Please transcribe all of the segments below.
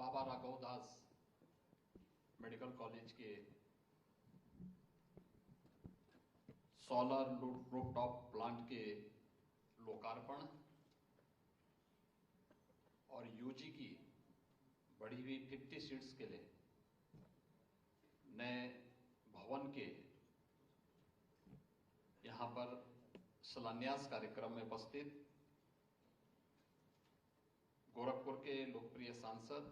Baba Raghavdas medical college के solar rooftop plant के लोकार्पण और यूजी की बढ़ी हुई 50 सीट्स के लिए नए भवन के यहाँ पर शिलान्यास कार्यक्रम में उपस्थित गोरखपुर के लोकप्रिय सांसद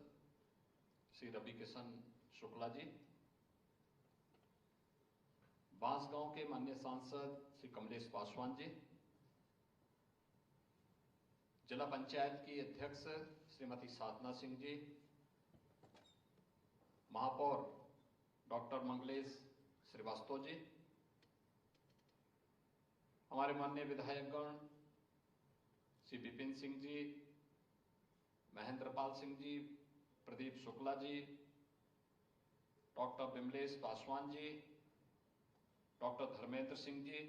श्री रवि किशन शुक्ला जी, बांसगांव के माननीय सांसद श्री कमलेश पासवान जी, जिला पंचायत की अध्यक्ष श्रीमती साधना सिंह जी, महापौर डॉक्टर मंगलेश श्रीवास्तव जी, हमारे माननीय विधायकगण श्री विपिन सिंह जी, महेंद्रपाल सिंह जी, प्रदीप शुक्ला जी, डॉक्टर विमलेश पासवान जी, डॉक्टर धर्मेंद्र सिंह जी,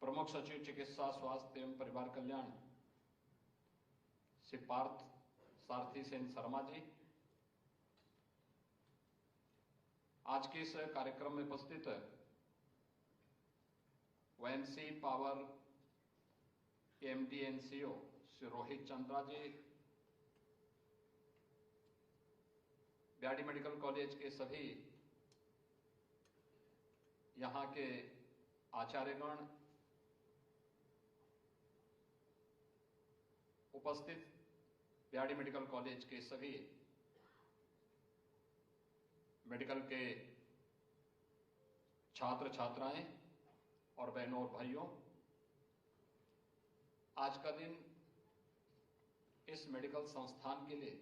प्रमुख सचिव चिकित्सा स्वास्थ्य एवं परिवार कल्याण श्री पार्थ सारथी सेन शर्मा जी, आज के इस कार्यक्रम में उपस्थित OMC power MD NCO Shri Rohit Chandra ji, BRD medical college के सभी यहाँ के आचार्यगण, उपस्थित बीआरडी मेडिकल कॉलेज के सभी मेडिकल के छात्र छात्राएं और बहनों और भाइयों, आज का दिन इस मेडिकल संस्थान के लिए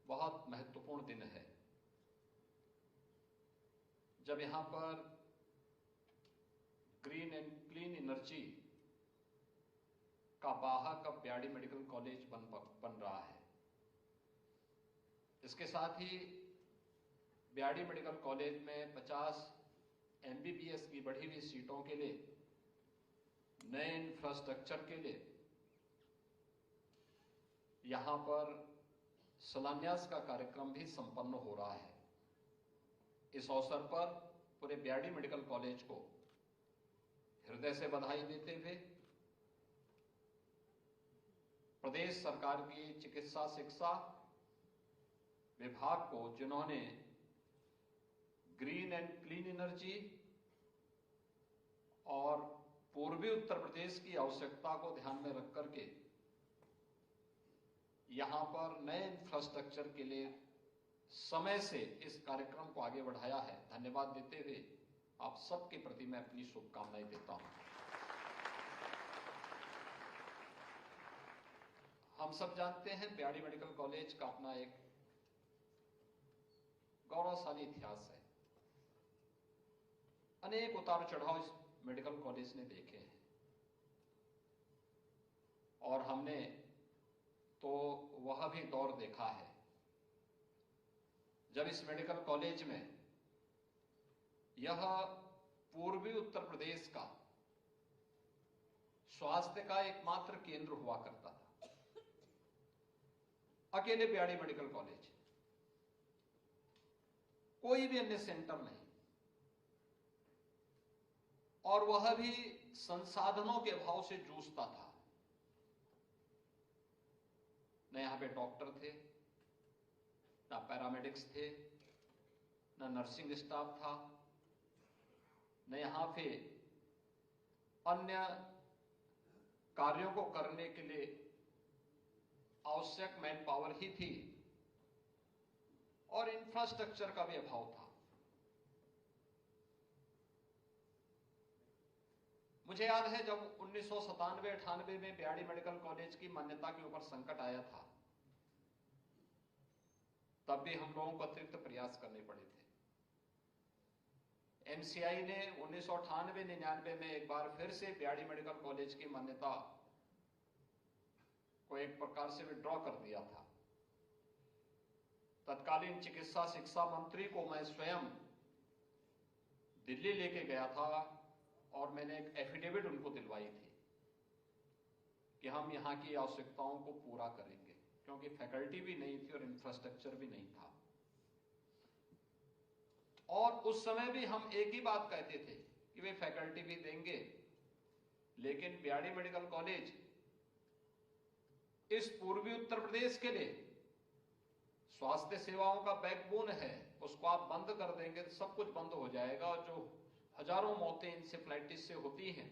बहुत महत्वपूर्ण दिन है, जब यहां पर ग्रीन एंड क्लीन एनर्जी का वाहक अब बीआरडी मेडिकल कॉलेज बन रहा है। इसके साथ ही बीआरडी मेडिकल कॉलेज में 50 एमबीबीएस की बढ़ी हुई सीटों के लिए नए इंफ्रास्ट्रक्चर के लिए यहां पर शिलान्यास का कार्यक्रम भी संपन्न हो रहा है। इस अवसर पर पूरे बीआरडी मेडिकल कॉलेज को हृदय से बधाई देते हुए प्रदेश सरकार की चिकित्सा शिक्षा विभाग को, जिन्होंने ग्रीन एंड क्लीन एनर्जी और पूर्वी उत्तर प्रदेश की आवश्यकता को ध्यान में रख करके यहां पर नए इंफ्रास्ट्रक्चर के लिए समय से इस कार्यक्रम को आगे बढ़ाया है, धन्यवाद देते हुए आप सबके प्रति मैं अपनी शुभकामनाएं देता हूं। हम सब जानते हैं बीआरडी मेडिकल कॉलेज का अपना एक गौरवशाली इतिहास है। अनेक उतार चढ़ाव इस मेडिकल कॉलेज ने देखे हैं और हमने तो वह भी दौर देखा है जब इस मेडिकल कॉलेज में यह पूर्वी उत्तर प्रदेश का स्वास्थ्य का एकमात्र केंद्र हुआ करता था। अकेले बीआरडी मेडिकल कॉलेज, कोई भी अन्य सेंटर नहीं, और वह भी संसाधनों के अभाव से जूझता था। न यहां पे डॉक्टर थे, ना पैरामेडिक्स थे, ना नर्सिंग स्टाफ था, न यहां पे अन्य कार्यों को करने के लिए आवश्यक मैन पावर ही थी, और इंफ्रास्ट्रक्चर का भी अभाव था। मुझे याद है जब 1997-98 में बीआरडी मेडिकल कॉलेज की मान्यता के ऊपर संकट आया था, तब भी हम लोगों को अतिरिक्त प्रयास करने पड़े थे। एमसीआई ने 1998-99 में एक बार फिर से बीआरडी मेडिकल कॉलेज की मान्यता को एक प्रकार से विड्रॉ कर दिया था। तत्कालीन चिकित्सा शिक्षा मंत्री को मैं स्वयं दिल्ली लेके गया था और मैंने एक एफिडेविट उनको दिलवाई थी कि हम यहां की आवश्यकताओं को पूरा करेंगे। क्योंकि फैकल्टी भी नहीं थी और इंफ्रास्ट्रक्चर भी नहीं था। और उस समय भी हम एक ही बात कहते थे कि वे फैकल्टी भी देंगे, लेकिन बीआरडी मेडिकल कॉलेज इस पूर्वी उत्तर प्रदेश के लिए स्वास्थ्य सेवाओं का बैकबोन है, उसको आप बंद कर देंगे तो सब कुछ बंद हो जाएगा और जो हजारों मौतें इंसेफ्लाइटिस से होती हैं,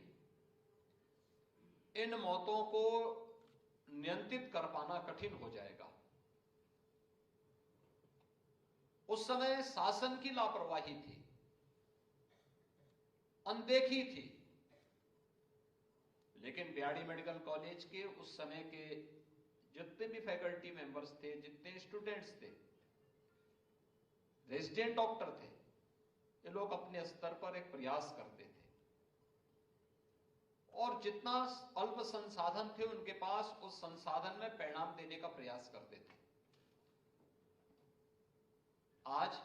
इन मौतों को नियंत्रित कर पाना कठिन हो जाएगा। उस समय शासन की लापरवाही थी, अनदेखी थी, लेकिन बीआरडी मेडिकल कॉलेज के उस समय के जितने भी फैकल्टी मेंबर्स थे, जितने स्टूडेंट्स थे, रेजिडेंट डॉक्टर थे, ये लोग अपने स्तर पर एक प्रयास करते थे और जितना अल्प संसाधन थे उनके पास, उस संसाधन में परिणाम देने का प्रयास करते थे। आज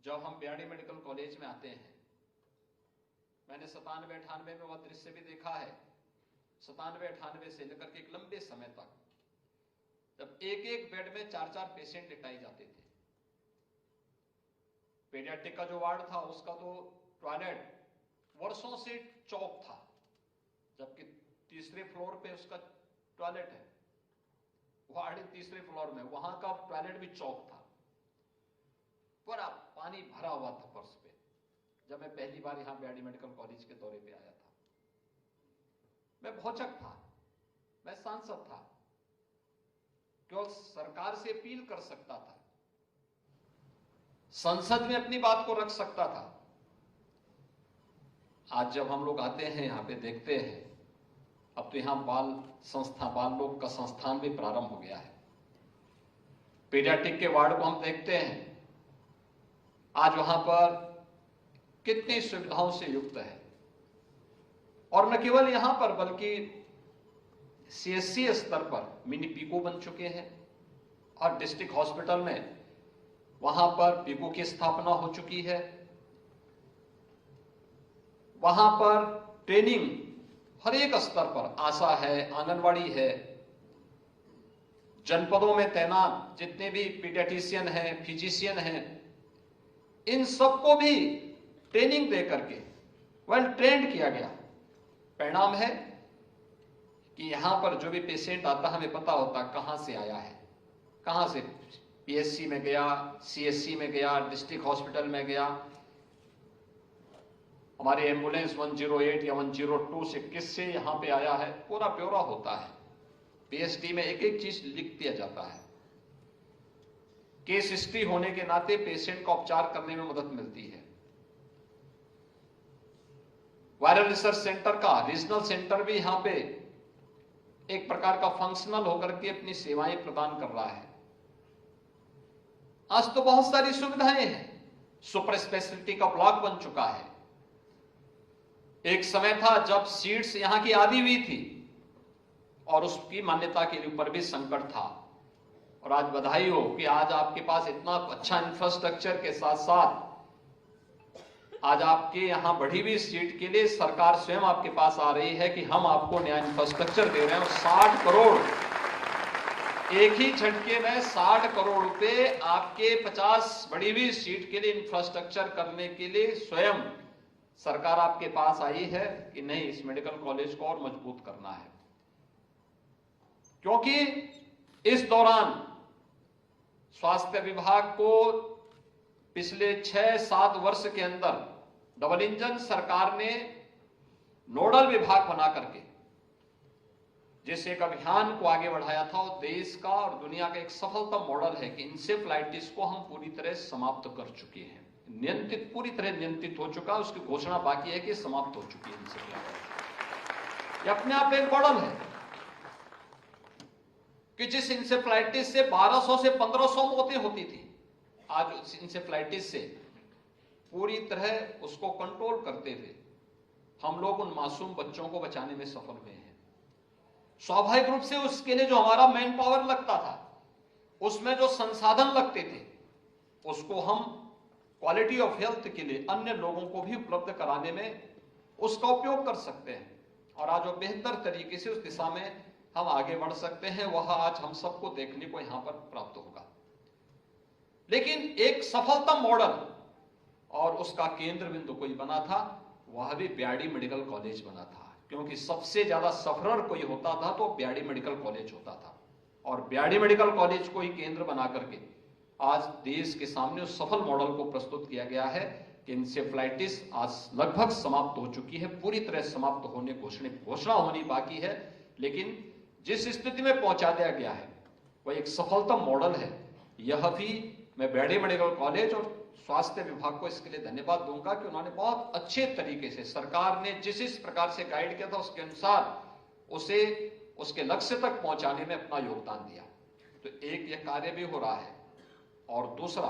जब हम बीआरडी मेडिकल कॉलेज में आते हैं, मैंने 97-98 में वह दृश्य भी देखा है, 97-98 से लेकर के एक लंबे समय तक, जब एक एक बेड में 4-4 पेशेंट लिटाए जाते थे। पीडियाट्रिक का जो वार्ड था उसका तो टॉयलेट वर्षों से चौक था, जबकि तीसरे फ्लोर पे उसका टॉयलेट है, वार्ड तीसरे फ्लोर में, वहां का टॉयलेट भी चौक था, पूरा पानी भरा हुआ था फर्श पे। जब मैं पहली बार यहां बीआरडी मेडिकल कॉलेज के दौरे पे आया था, मैं भौचक था, मैं सांसद था, क्यों सरकार से अपील कर सकता था, संसद में अपनी बात को रख सकता था। आज जब हम लोग आते हैं यहां पे देखते हैं, अब तो यहां बाल लोग का संस्थान भी प्रारंभ हो गया है। पीडियाट्रिक के वार्ड को हम देखते हैं, आज वहां पर कितनी सुविधाओं से युक्त है। और न केवल यहां पर बल्कि सीएससी स्तर पर मिनी पीको बन चुके हैं और डिस्ट्रिक्ट हॉस्पिटल में वहां पर पीको की स्थापना हो चुकी है। वहां पर ट्रेनिंग हर एक स्तर पर, आशा है, आंगनवाड़ी है, जनपदों में तैनात जितने भी पीडियाट्रिशियन हैं, फिजिशियन हैं, इन सबको भी ट्रेनिंग दे करके वेल ट्रेंड किया गया। परिणाम है कि यहां पर जो भी पेशेंट आता, हमें पता होता कहां से आया है, कहां से, पीएचसी में गया, सीएससी में गया, डिस्ट्रिक्ट हॉस्पिटल में गया, हमारे एम्बुलेंस 108 या 102 से किससे यहां पे आया है, पूरा ब्यौरा होता है। पीएचडी में एक एक चीज लिख दिया जाता है। केस हिस्ट्री होने के नाते पेशेंट का उपचार करने में मदद मिलती है। वायरल रिसर्च सेंटर का रीजनल सेंटर भी यहां पे एक प्रकार का फंक्शनल होकर के अपनी सेवाएं प्रदान कर रहा है। आज तो बहुत सारी सुविधाएं हैं, सुपर स्पेशलिटी का ब्लॉक बन चुका है। एक समय था जब सीट्स यहां की आधी हुई थी और उसकी मान्यता के ऊपर भी संकट था, और आज बधाई हो कि आज आपके पास इतना अच्छा इंफ्रास्ट्रक्चर के साथ साथ आज आपके यहां बढ़ी हुई सीट के लिए सरकार स्वयं आपके पास आ रही है कि हम आपको नया इंफ्रास्ट्रक्चर दे रहे हैं, और 60 करोड़ एक ही झटके में 60 करोड़ रुपए आपके 50 बढ़ी हुई सीट के लिए इंफ्रास्ट्रक्चर करने के लिए स्वयं सरकार आपके पास आई है कि नहीं, इस मेडिकल कॉलेज को और मजबूत करना है। क्योंकि इस दौरान स्वास्थ्य विभाग को पिछले 6-7 वर्ष के अंदर डबल इंजन सरकार ने नोडल विभाग बना करके जिस एक अभियान को आगे बढ़ाया था, वो देश का और दुनिया का एक सफलतम मॉडल है कि इंसेफ्लाइटिस को हम पूरी तरह समाप्त कर चुके हैं। नियंत्रित, पूरी तरह नियंत्रित हो चुका है, उसकी घोषणा बाकी है कि समाप्त हो चुकी है इंसेफ्लाइटिस। ये अपने आप एक मॉडल है कि जिस इंसेफ्लाइटिस से 1200 से 1500 मौतें होती थी, आज उस इंसेफ्लाइटिस से पूरी तरह उसको कंट्रोल करते हुए हम लोग उन मासूम बच्चों को बचाने में सफल हुए हैं। स्वाभाविक रूप से उसके लिए जो हमारा मैन पावर लगता था, उसमें जो संसाधन लगते थे, उसको हम क्वालिटी ऑफ हेल्थ के लिए अन्य लोगों को भी उपलब्ध कराने में उसका उपयोग कर सकते हैं। और आज वो बेहतर तरीके से उस दिशा में हम आगे बढ़ सकते हैं, वह आज हम सबको देखने को यहां पर प्राप्त होगा। लेकिन एक सफलतम मॉडल और उसका केंद्र बिंदु कोई बना था, वह भी ब्याडी मेडिकल कॉलेज बना था। क्योंकि सबसे ज्यादा सफरर कोई होता था तो ब्याडी मेडिकल कॉलेज होता था, और ब्याडी मेडिकल कॉलेज को ही केंद्र बना करके आज देश के सामने उस सफल मॉडल को प्रस्तुत किया गया है कि इंसेफ्लाइटिस आज लगभग समाप्त हो चुकी है, पूरी तरह समाप्त होने घोषणा होनी बाकी है। लेकिन जिस स्थिति में पहुंचा दिया गया है वह एक सफलतम मॉडल है। यह भी मैं ब्याडी मेडिकल कॉलेज और स्वास्थ्य विभाग को इसके लिए धन्यवाद दूंगा कि उन्होंने बहुत अच्छे तरीके से, सरकार ने जिस प्रकार से गाइड किया था उसके अनुसार उसे उसके लक्ष्य तक पहुंचाने में अपना योगदान दिया। तो एक यह कार्य भी हो रहा है, और दूसरा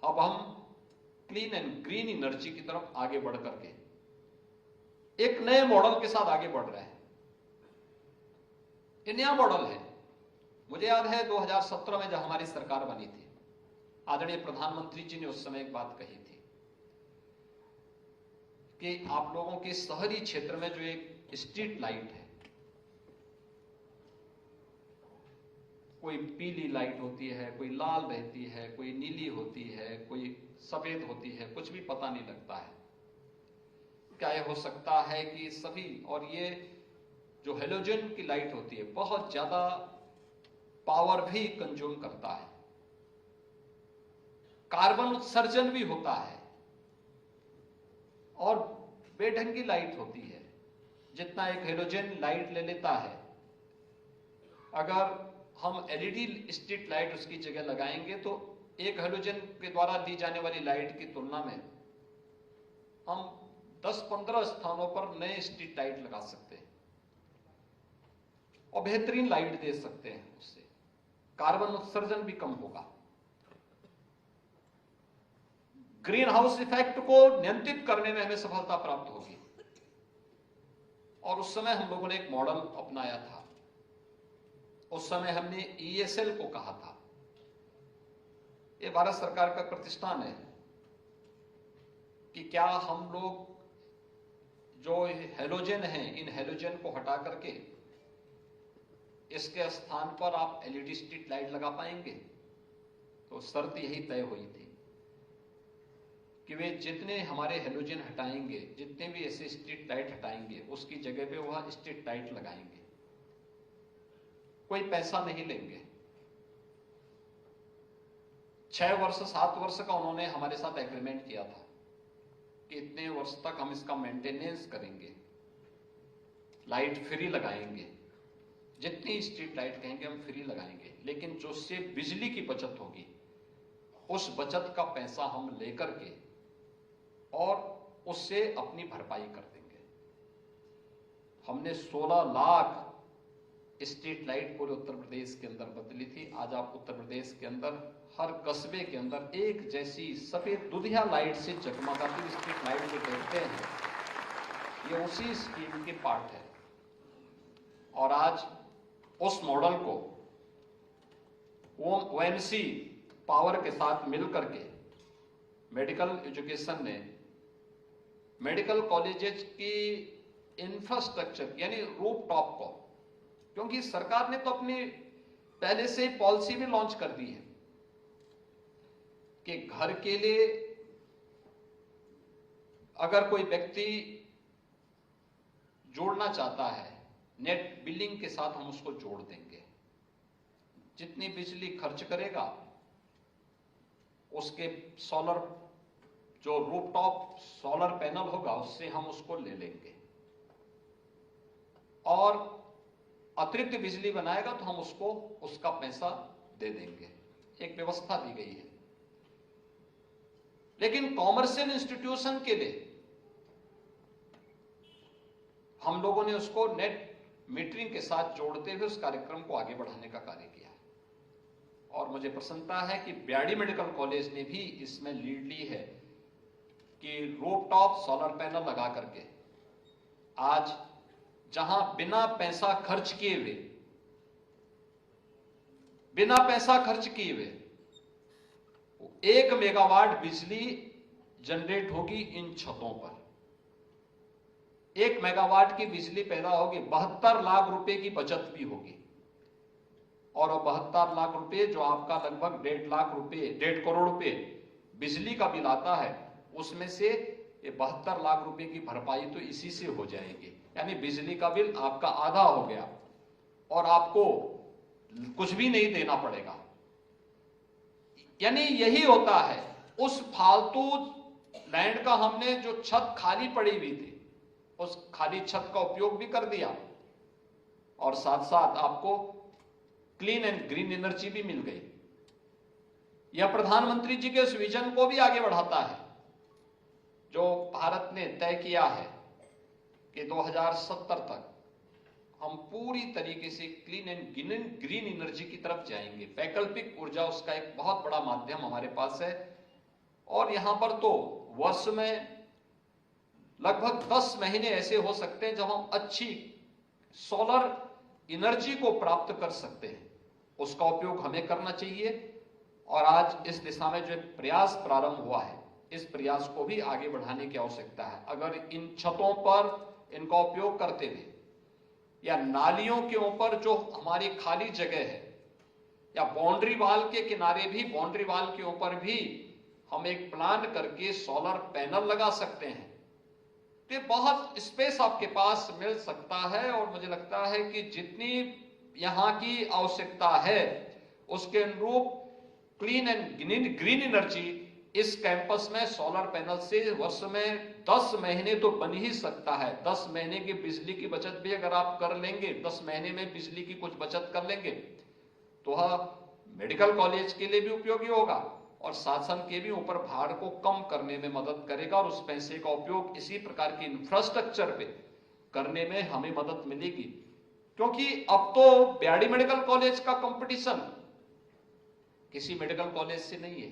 अब हम क्लीन एंड ग्रीन एनर्जी की तरफ आगे बढ़ करके एक नए मॉडल के साथ आगे बढ़ रहे हैं। ये नया मॉडल है। मुझे याद है 2017 में जब हमारी सरकार बनी थी, आदरणीय प्रधानमंत्री जी ने उस समय एक बात कही थी कि आप लोगों के शहरी क्षेत्र में जो एक स्ट्रीट लाइट है, कोई पीली लाइट होती है, कोई लाल रहती है, कोई नीली होती है, कोई सफेद होती है, कुछ भी पता नहीं लगता है। क्या यह हो सकता है कि सभी, और ये जो हेलोजन की लाइट होती है बहुत ज्यादा पावर भी कंज्यूम करता है, कार्बन उत्सर्जन भी होता है, और बेढंगी लाइट होती है। जितना एक हेलोजन लाइट ले लेता है, अगर हम एलईडी स्ट्रीट लाइट उसकी जगह लगाएंगे तो एक हेलोजन के द्वारा दी जाने वाली लाइट की तुलना में हम 10-15 स्थानों पर नए स्ट्रीट लाइट लगा सकते हैं और बेहतरीन लाइट दे सकते हैं। उससे कार्बन उत्सर्जन भी कम होगा, ग्रीन हाउस इफेक्ट को नियंत्रित करने में हमें सफलता प्राप्त होगी। और उस समय हम लोगों ने एक मॉडल अपनाया था। उस समय हमने ESL को कहा था, ये भारत सरकार का प्रतिष्ठान है, कि क्या हम लोग जो हेलोजन हैं, इन हेलोजन को हटा करके इसके स्थान पर आप एलईडी स्ट्रीट लाइट लगा पाएंगे। तो शर्त यही तय हुई थी कि वे जितने हमारे हेलोजन हटाएंगे, जितने भी ऐसे स्ट्रीट लाइट हटाएंगे, उसकी जगह पे वह स्ट्रीट लाइट लगाएंगे, कोई पैसा नहीं लेंगे। 6 वर्ष 7 वर्ष का उन्होंने हमारे साथ एग्रीमेंट किया था कि इतने वर्ष तक हम इसका मेंटेनेंस करेंगे, लाइट फ्री लगाएंगे, जितनी स्ट्रीट लाइट कहेंगे हम फ्री लगाएंगे, लेकिन जो उससे बिजली की बचत होगी उस बचत का पैसा हम लेकर के और उससे अपनी भरपाई कर देंगे। हमने 16 लाख स्ट्रीट लाइट पूरे उत्तर प्रदेश के अंदर बदली थी। आज आप उत्तर प्रदेश के अंदर हर कस्बे के अंदर एक जैसी सफेद दुधिया लाइट से जगमगाती स्ट्रीट लाइट जो देखते हैं, ये उसी स्कीम के पार्ट है। और आज उस मॉडल को OMC पावर के साथ मिलकर के मेडिकल एजुकेशन ने मेडिकल कॉलेजेस की इंफ्रास्ट्रक्चर यानी रूफटॉप को, क्योंकि सरकार ने तो अपनी पहले से ही पॉलिसी भी लॉन्च कर दी है कि घर के लिए अगर कोई व्यक्ति जोड़ना चाहता है, नेट बिलिंग के साथ हम उसको जोड़ देंगे। जितनी बिजली खर्च करेगा उसके सोलर जो रूफटॉप सोलर पैनल होगा उससे हम उसको ले लेंगे, और अतिरिक्त बिजली बनाएगा तो हम उसको उसका पैसा दे देंगे। एक व्यवस्था दी गई है। लेकिन कॉमर्शियल इंस्टीट्यूशन के लिए हम लोगों ने उसको नेट मीटरिंग के साथ जोड़ते हुए उस कार्यक्रम को आगे बढ़ाने का कार्य किया। और मुझे प्रसन्नता है कि ब्याडी मेडिकल कॉलेज ने भी इसमें लीड ली है कि रूफटॉप सोलर पैनल लगा करके आज जहां बिना पैसा खर्च किए हुए 1 मेगावाट बिजली जनरेट होगी इन छतों पर। 1 मेगावाट की बिजली पैदा होगी, 72 लाख रुपए की बचत भी होगी। और 72 लाख रुपए जो आपका लगभग 1.5 करोड़ रुपए बिजली का बिल आता है, उसमें से ये 72 लाख रुपए की भरपाई तो इसी से हो जाएगी। यानी बिजली का बिल आपका आधा हो गया और आपको कुछ भी नहीं देना पड़ेगा। यानी यही होता है, उस फालतू लैंड का हमने जो छत खाली पड़ी हुई थी, उस खाली छत का उपयोग भी कर दिया और साथ साथ आपको क्लीन एंड ग्रीन एनर्जी भी मिल गई। यह प्रधानमंत्री जी के उस विजन को भी आगे बढ़ाता है जो भारत ने तय किया है कि 2070 तक हम पूरी तरीके से क्लीन एंड ग्रीन एनर्जी की तरफ जाएंगे। वैकल्पिक ऊर्जा उसका एक बहुत बड़ा माध्यम हमारे पास है और यहां पर तो वर्ष में लगभग 10 महीने ऐसे हो सकते हैं जब हम अच्छी सोलर एनर्जी को प्राप्त कर सकते हैं। उसका उपयोग हमें करना चाहिए और आज इस दिशा में जो प्रयास प्रारंभ हुआ है, इस प्रयास को भी आगे बढ़ाने की आवश्यकता है। अगर इन छतों पर इनका उपयोग करते हुए या नालियों के ऊपर जो हमारी खाली जगह है या बाउंड्री वाल के किनारे भी, बाउंड्री वाल के ऊपर भी हम एक प्लान करके सोलर पैनल लगा सकते हैं, तो बहुत स्पेस आपके पास मिल सकता है। और मुझे लगता है कि जितनी यहां की आवश्यकता है उसके अनुरूप क्लीन एंड ग्रीन एनर्जी इस कैंपस में सोलर पैनल से वर्ष में 10 महीने तो बन ही सकता है। 10 महीने की बिजली की बचत भी अगर आप कर लेंगे, 10 महीने में बिजली की कुछ बचत कर लेंगे तो वह मेडिकल कॉलेज के लिए भी उपयोगी होगा और शासन के भी ऊपर भार को कम करने में मदद करेगा और उस पैसे का उपयोग इसी प्रकार के इंफ्रास्ट्रक्चर पे करने में हमें मदद मिलेगी। क्योंकि अब तो ब्याडी मेडिकल कॉलेज का कंपटीशन किसी मेडिकल कॉलेज से नहीं है।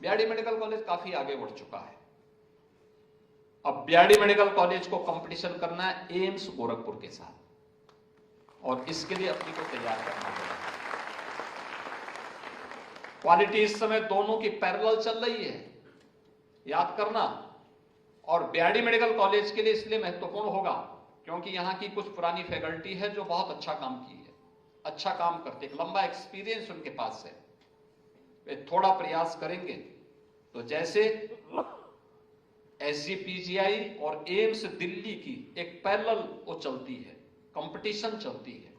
ब्याडी मेडिकल कॉलेज काफी आगे बढ़ चुका है। अब ब्याडी मेडिकल कॉलेज को कंपटीशन करना है एम्स गोरखपुर के साथ और इसके लिए अपनी को तैयार करना पड़ेगा। क्वालिटी इस समय दोनों की पैरेलल चल रही है, याद करना। और ब्याडी मेडिकल कॉलेज के लिए इसलिए महत्वपूर्ण होगा क्योंकि यहां की कुछ पुरानी फैकल्टी है जो बहुत अच्छा काम की है, अच्छा काम करते, एक लंबा एक्सपीरियंस उनके पास है। वे थोड़ा प्रयास करेंगे तो जैसे SGPGI और एम्स दिल्ली की एक पैरेलल वो चलती है, कंपटीशन चलती है,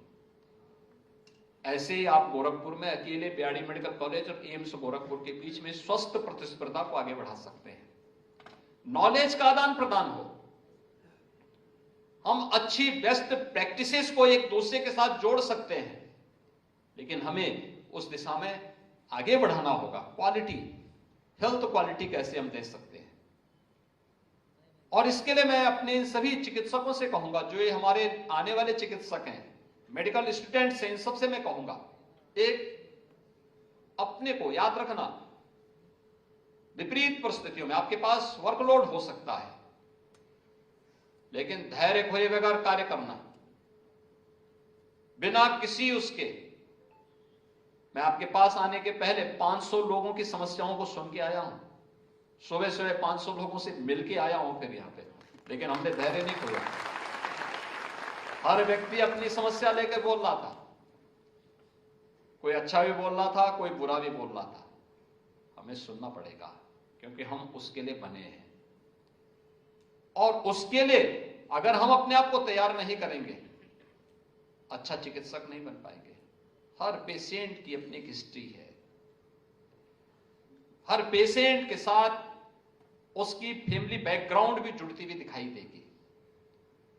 ऐसे ही आप गोरखपुर में अकेले ब्याडी मेडिकल कॉलेज और एम्स गोरखपुर के बीच में स्वस्थ प्रतिस्पर्धा को आगे बढ़ा सकते हैं। नॉलेज का आदान प्रदान हो, हम अच्छी बेस्ट प्रैक्टिसेस को एक दूसरे के साथ जोड़ सकते हैं, लेकिन हमें उस दिशा में आगे बढ़ाना होगा। क्वालिटी, हेल्थ क्वालिटी कैसे हम दे सकते हैं। और इसके लिए मैं अपने सभी चिकित्सकों से कहूंगा, जो ये हमारे आने वाले चिकित्सक हैं, मेडिकल स्टूडेंट्स हैं, इन सबसे मैं कहूंगा, एक अपने को याद रखना, विपरीत परिस्थितियों में आपके पास वर्कलोड हो सकता है, लेकिन धैर्य खोए बगैर कार्य करना, बिना किसी उसके। मैं आपके पास आने के पहले 500 लोगों की समस्याओं को सुन के आया हूं, सुबह सुबह 500 लोगों से मिलके आया हूं फिर यहां पे, लेकिन हमने धैर्य नहीं खोया। हर व्यक्ति अपनी समस्या लेकर बोल रहा था, कोई अच्छा भी बोल रहा था, कोई बुरा भी बोल रहा था। हमें सुनना पड़ेगा क्योंकि हम उसके लिए बने हैं, और उसके लिए अगर हम अपने आप को तैयार नहीं करेंगे, अच्छा चिकित्सक नहीं बन पाएंगे। हर पेशेंट की अपनी एक हिस्ट्री है, हर पेशेंट के साथ उसकी फैमिली बैकग्राउंड भी जुड़ती हुई दिखाई देगी,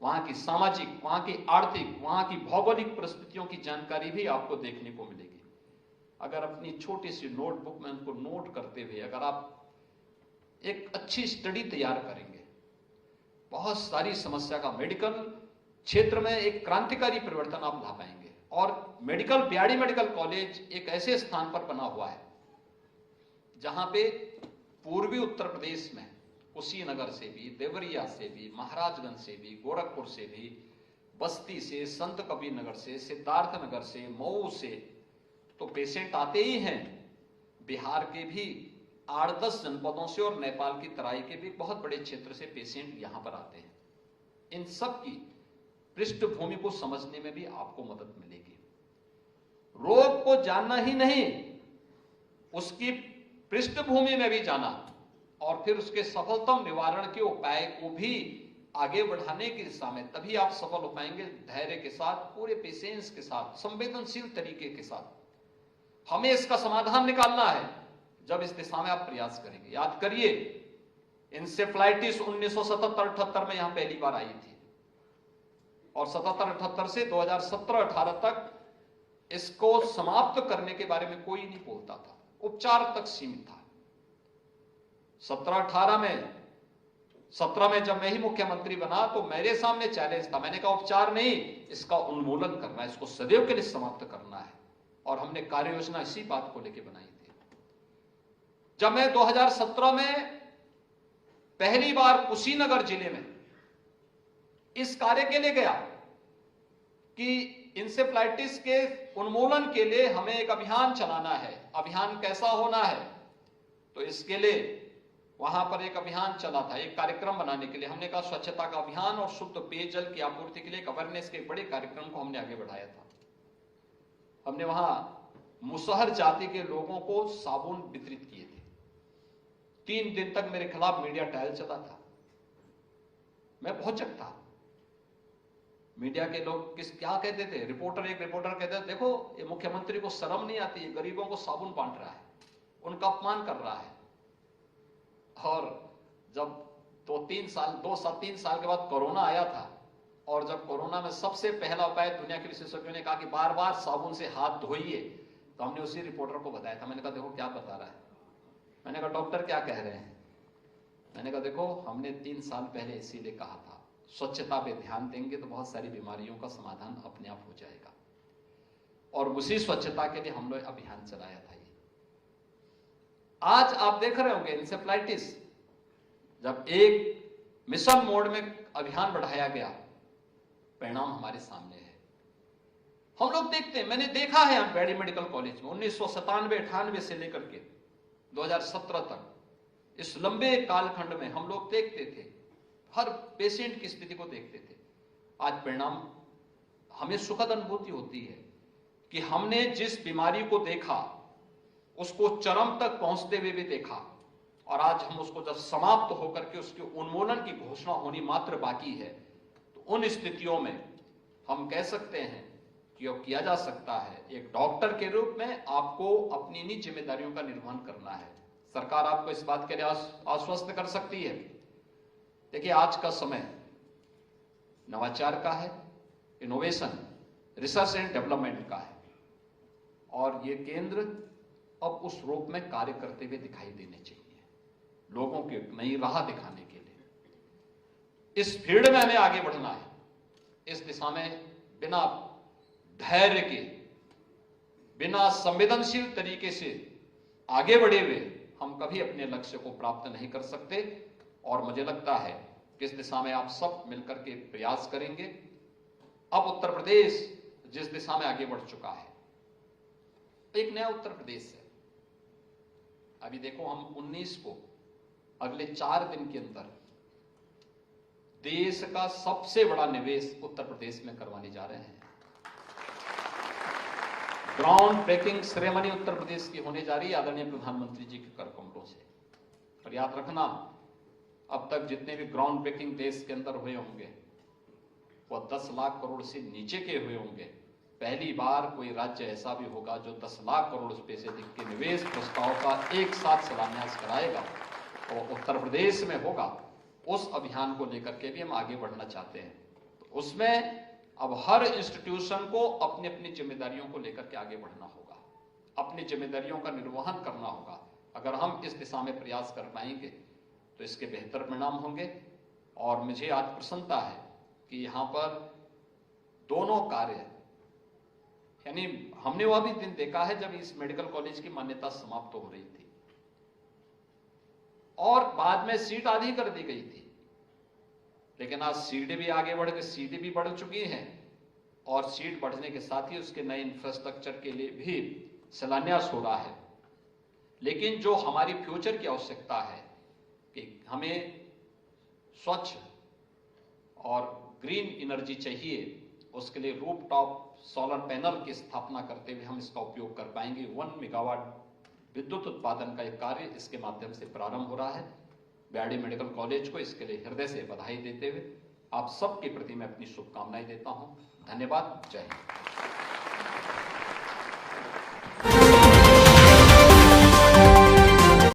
वहां की सामाजिक, वहां की आर्थिक, वहां की भौगोलिक परिस्थितियों की जानकारी भी आपको देखने को मिलेगी। अगर अपनी छोटी सी नोटबुक में उनको नोट करते हुए अगर आप एक अच्छी स्टडी तैयार करेंगे, बहुत सारी समस्या का मेडिकल क्षेत्र में एक क्रांतिकारी परिवर्तन आप ला पाएंगे। और ब्याडी मेडिकल कॉलेज एक ऐसे स्थान पर बना हुआ है जहां पे पूर्वी उत्तर प्रदेश में कुशीनगर से भी, देवरिया से भी, महाराजगंज से भी, गोरखपुर से भी, बस्ती से, संत कबीर नगर से, सिद्धार्थ नगर से, मऊ से तो पेशेंट आते ही हैं। बिहार के भी 8-10 जनपदों से और नेपाल की तराई के भी बहुत बड़े क्षेत्र से पेशेंट यहां पर आते हैं। इन सब की पृष्ठभूमि को समझने में भी आपको मदद मिलेगी। रोग को जानना ही नहीं, उसकी पृष्ठभूमि में भी जाना और फिर उसके सफलतम निवारण के उपाय को भी आगे बढ़ाने की दिशा में, तभी आप सफल हो पाएंगे। धैर्य के साथ, पूरे पेशेंस के साथ, संवेदनशील तरीके के साथ हमें इसका समाधान निकालना है जब इस दिशा में आप प्रयास करेंगे। याद करिए, इंसेफ्लाइटिस 1977-78 में यहां पहली बार आई थी और 77-78 से 2017-18 तक इसको समाप्त करने के बारे में कोई नहीं बोलता था, उपचार तक सीमित था। 17-18 में 17 में जब मैं ही मुख्यमंत्री बना तो मेरे सामने चैलेंज था। मैंने कहा उपचार नहीं, इसका उन्मूलन करना है, इसको सदैव के लिए समाप्त करना है, और हमने कार्य योजना इसी बात को लेकर बनाई थी। जब मैं 2017 में पहली बार कुशीनगर जिले में इस कार्य के लिए गया कि इंसेफ्लाइटिस के उन्मूलन के लिए हमें एक अभियान चलाना है। अभियान कैसा होना है, तो इसके लिए वहां पर एक अभियान चला था, एक कार्यक्रम बनाने के लिए। हमने कहा स्वच्छता का अभियान और शुद्ध पेयजल की आपूर्ति के लिए अवेयरनेस के बड़े कार्यक्रम को हमने आगे बढ़ाया था। हमने वहां मुसहर जाति के लोगों को साबुन वितरित किए थे। 3 दिन तक मेरे खिलाफ मीडिया ट्रायल चला था। मैं बहुत चकता, मीडिया के लोग क्या कहते थे, एक रिपोर्टर कहते थे, देखो ये मुख्यमंत्री को शर्म नहीं आती, है गरीबों को साबुन बांट रहा है, उनका अपमान कर रहा है। और जब 2-3 साल के बाद कोरोना आया था, और जब कोरोना में सबसे पहला उपाय दुनिया के विशेषज्ञों ने कहा कि बार बार साबुन से हाथ धोइए, तो हमने उसी रिपोर्टर को बताया था। मैंने कहा देखो क्या बता रहा है। मैंने कहा डॉक्टर क्या कह रहे हैं। मैंने कहा देखो हमने 3 साल पहले इसीलिए कहा था, स्वच्छता पे ध्यान देंगे तो बहुत सारी बीमारियों का समाधान अपने आप हो जाएगा, और उसी स्वच्छता के लिए हमने अभियान चलाया था। आज आप देख रहे होंगे इंसेफ्लाइटिस जब एक मिशन मोड में अभियान बढ़ाया गया, परिणाम हमारे सामने है। हम लोग देखते हैं, मैंने देखा है यहाँ बैडी मेडिकल कॉलेज में 1997-98 से लेकर के 2017 तक, इस लंबे कालखंड में हम लोग देखते थे, हर पेशेंट की स्थिति को देखते थे। आज परिणाम, हमें सुखद अनुभूति होती है कि हमने जिस बीमारी को देखा उसको चरम तक पहुंचते हुए भी देखा, और आज हम उसको जब समाप्त होकर के उसके उन्मूलन की घोषणा होनी मात्र बाकी है, तो उन स्थितियों में हम कह सकते हैं कि अब किया जा सकता है। एक डॉक्टर के रूप में आपको अपनी इन्हीं जिम्मेदारियों का निर्वहन करना है। सरकार आपको इस बात के लिए आश्वस्त कर सकती है। देखिए आज का समय नवाचार का है, इनोवेशन, रिसर्च एंड डेवलपमेंट का है, और ये केंद्र अब उस रूप में कार्य करते हुए दिखाई देने चाहिए, लोगों की नई राह दिखाने के लिए। इस फील्ड में हमें आगे बढ़ना है। इस दिशा में बिना धैर्य के, बिना संवेदनशील तरीके से आगे बढ़े हुए हम कभी अपने लक्ष्य को प्राप्त नहीं कर सकते। और मुझे लगता है कि इस दिशा में आप सब मिलकर के प्रयास करेंगे। अब उत्तर प्रदेश जिस दिशा में आगे बढ़ चुका है, एक नया उत्तर प्रदेश है। अभी देखो हम 19 को अगले 4 दिन के अंदर देश का सबसे बड़ा निवेश उत्तर प्रदेश में करवाने जा रहे हैं। Ground breaking ceremony Uttar Pradesh की होने जा रही है आदरणीय प्रधानमंत्री जी के कर कमलों से। और याद रखना, अब तक जितने भी ग्राउंड ब्रेकिंग देश के अंदर हुए होंगे वो 10 लाख करोड़ से नीचे के हुए होंगे। पहली बार कोई राज्य ऐसा भी होगा जो 10 लाख करोड़ रुपए से अधिक के निवेश प्रस्ताव का एक साथ शिलान्यास कराएगा, और उत्तर प्रदेश में होगा। उस अभियान को लेकर के भी हम आगे बढ़ना चाहते हैं। तो उसमें अब हर इंस्टीट्यूशन को अपनी अपनी जिम्मेदारियों को लेकर के आगे बढ़ना होगा, अपनी जिम्मेदारियों का निर्वहन करना होगा। अगर हम इस दिशा में प्रयास कर पाएंगे तो इसके बेहतर परिणाम होंगे। और मुझे आज प्रसन्नता है कि यहाँ पर दोनों कार्य, यानी हमने वह भी दिन देखा है जब इस मेडिकल कॉलेज की मान्यता समाप्त हो रही थी और बाद में सीट आधी कर दी गई थी, लेकिन आज सीटें भी आगे बढ़ गई, सीटें भी बढ़ चुकी हैं, और सीट बढ़ने के साथ ही उसके नए इंफ्रास्ट्रक्चर के लिए भी शिलान्यास हो रहा है। लेकिन जो हमारी फ्यूचर की आवश्यकता है कि हमें स्वच्छ और ग्रीन एनर्जी चाहिए, उसके लिए रूफटॉप सोलर पैनल की स्थापना करते हुए हम इसका उपयोग कर पाएंगे। 1 मेगावाट विद्युत उत्पादन का एक कार्य इसके माध्यम से प्रारंभ हो रहा है। बीआरडी मेडिकल कॉलेज को इसके लिए हृदय से बधाई देते हुए आप सबके प्रति मैं अपनी शुभकामनाएं देता हूं। धन्यवाद। जय हिंद।